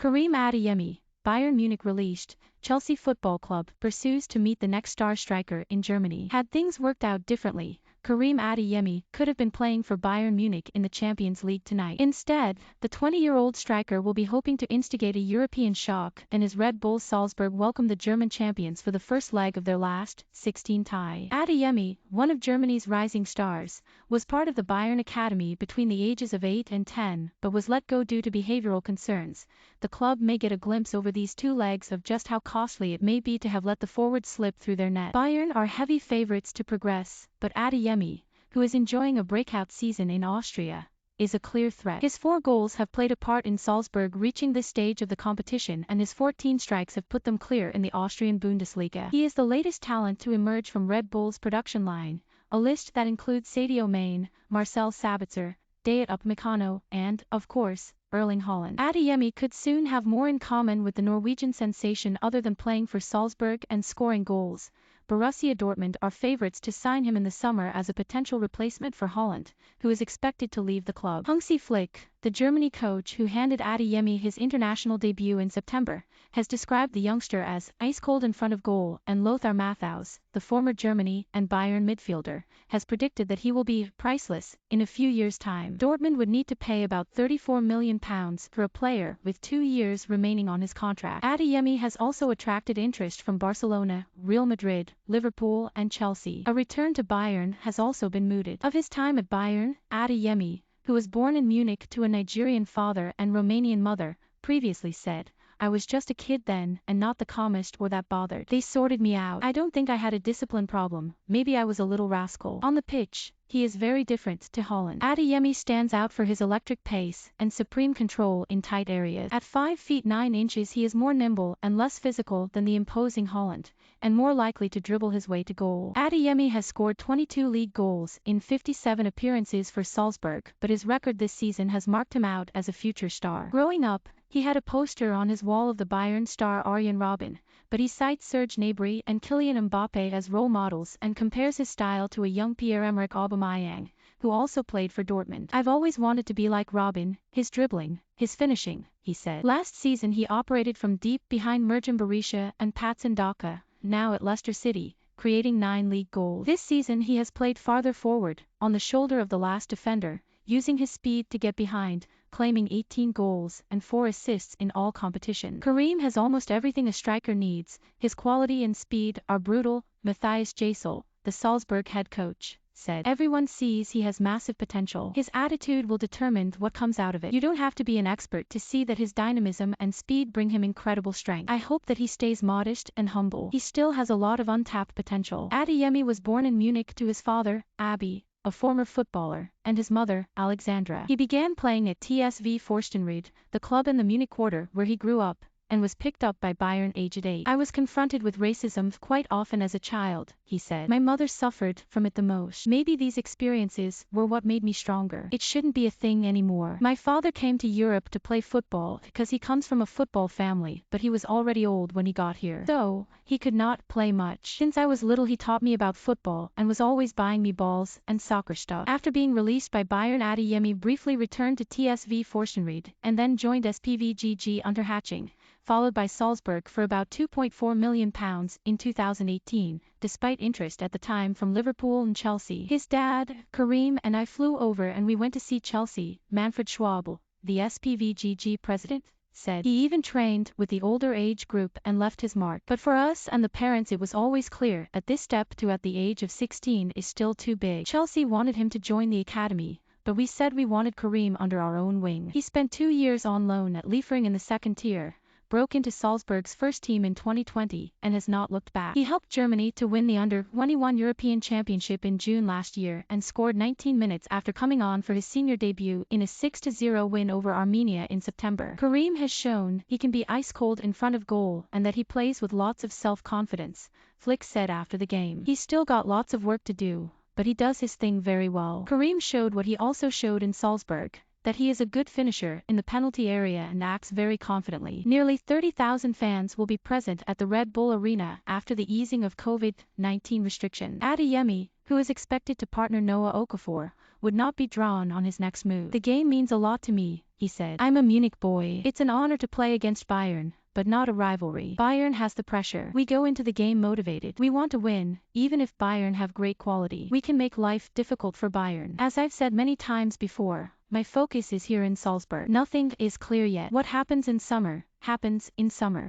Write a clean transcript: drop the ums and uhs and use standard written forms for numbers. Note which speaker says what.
Speaker 1: Kareem Adeyemi, Bayern Munich released, Chelsea Football Club pursues to meet the next star striker in Germany. Had things worked out differently, Kareem Adeyemi could have been playing for Bayern Munich in the Champions League tonight. Instead, the 20-year-old striker will be hoping to instigate a European shock, and his Red Bull Salzburg welcomed the German champions for the first leg of their last 16 tie. Adeyemi, one of Germany's rising stars, was part of the Bayern Academy between the ages of 8 and 10, but was let go due to behavioral concerns. The club may get a glimpse over these 2 legs of just how costly it may be to have let the forward slip through their net. Bayern are heavy favorites to progress, but Adeyemi, who is enjoying a breakout season in Austria, is a clear threat. His 4 goals have played a part in Salzburg reaching this stage of the competition, and his 14 strikes have put them clear in the Austrian Bundesliga. He is the latest talent to emerge from Red Bull's production line, a list that includes Sadio Mane, Marcel Sabitzer, Dayot Upamecano, and, of course, Erling Haaland. Adeyemi could soon have more in common with the Norwegian sensation other than playing for Salzburg and scoring goals. Borussia Dortmund are favorites to sign him in the summer as a potential replacement for Haaland, who is expected to leave the club. Hansi Flick, the Germany coach who handed Adeyemi his international debut in September, has described the youngster as ice-cold in front of goal, and Lothar Matthäus, the former Germany and Bayern midfielder, has predicted that he will be priceless in a few years' time. Dortmund would need to pay about £34 million for a player with 2 years remaining on his contract. Adeyemi has also attracted interest from Barcelona, Real Madrid, Liverpool and Chelsea. A return to Bayern has also been mooted. Of his time at Bayern, Adeyemi, who was born in Munich to a Nigerian father and Romanian mother, previously said, "I was just a kid then, and not the calmest or that bothered. They sorted me out. I don't think I had a discipline problem, maybe I was a little rascal." On the pitch, he is very different to Haaland. Adeyemi stands out for his electric pace and supreme control in tight areas. At 5 feet 9 inches he is more nimble and less physical than the imposing Haaland, and more likely to dribble his way to goal. Adeyemi has scored 22 league goals in 57 appearances for Salzburg, but his record this season has marked him out as a future star. Growing up, he had a poster on his wall of the Bayern star Arjen Robben, but he cites Serge Gnabry and Kylian Mbappe as role models and compares his style to a young Pierre-Emerick Aubameyang, who also played for Dortmund. "I've always wanted to be like Robben, his dribbling, his finishing," he said. Last season he operated from deep behind Mirjam Berisha and Patson Daka, now at Leicester City, creating 9 league goals. This season he has played farther forward, on the shoulder of the last defender, using his speed to get behind, claiming 18 goals and 4 assists in all competitions. Kareem has almost everything a striker needs. His quality and speed are brutal, Matthias Gisel, the Salzburg head coach, said. Everyone sees he has massive potential. His attitude will determine what comes out of it. You don't have to be an expert to see that his dynamism and speed bring him incredible strength. I hope that he stays modest and humble. He still has a lot of untapped potential. Adeyemi was born in Munich to his father, Abi, a former footballer, and his mother, Alexandra. He began playing at TSV Forstenried, the club in the Munich quarter where he grew up, and was picked up by Bayern aged 8. "I was confronted with racism quite often as a child," he said. "My mother suffered from it the most. Maybe these experiences were what made me stronger. It shouldn't be a thing anymore. My father came to Europe to play football because he comes from a football family, but he was already old when he got here. So, he could not play much. Since I was little he taught me about football and was always buying me balls and soccer stuff." After being released by Bayern, Adeyemi briefly returned to TSV Forstenried and then joined SPVGG Unterhaching, followed by Salzburg for about £2.4 million in 2018, despite interest at the time from Liverpool and Chelsea. "His dad, Kareem, and I flew over and we went to see Chelsea," Manfred Schwabel, the SPVGG president, said. "He even trained with the older age group and left his mark. But for us and the parents it was always clear that this step to at the age of 16 is still too big. Chelsea wanted him to join the academy, but we said we wanted Kareem under our own wing." He spent 2 years on loan at Liefering in the second tier, broke into Salzburg's first team in 2020, and has not looked back. He helped Germany to win the Under-21 European Championship in June last year and scored 19 minutes after coming on for his senior debut in a 6-0 win over Armenia in September. Kareem has shown he can be ice-cold in front of goal and that he plays with lots of self-confidence, Flick said after the game. "He's still got lots of work to do, but he does his thing very well." Kareem showed what he also showed in Salzburg, that he is a good finisher in the penalty area and acts very confidently. Nearly 30,000 fans will be present at the Red Bull Arena after the easing of COVID-19 restrictions. Adeyemi, who is expected to partner Noah Okafor, would not be drawn on his next move. The game means a lot to me, he said. I'm a Munich boy. It's an honor to play against Bayern, but not a rivalry. Bayern has the pressure. We go into the game motivated. We want to win, even if Bayern have great quality. We can make life difficult for Bayern. As I've said many times before, my focus is here in Salzburg. Nothing is clear yet. What happens in summer, happens in summer.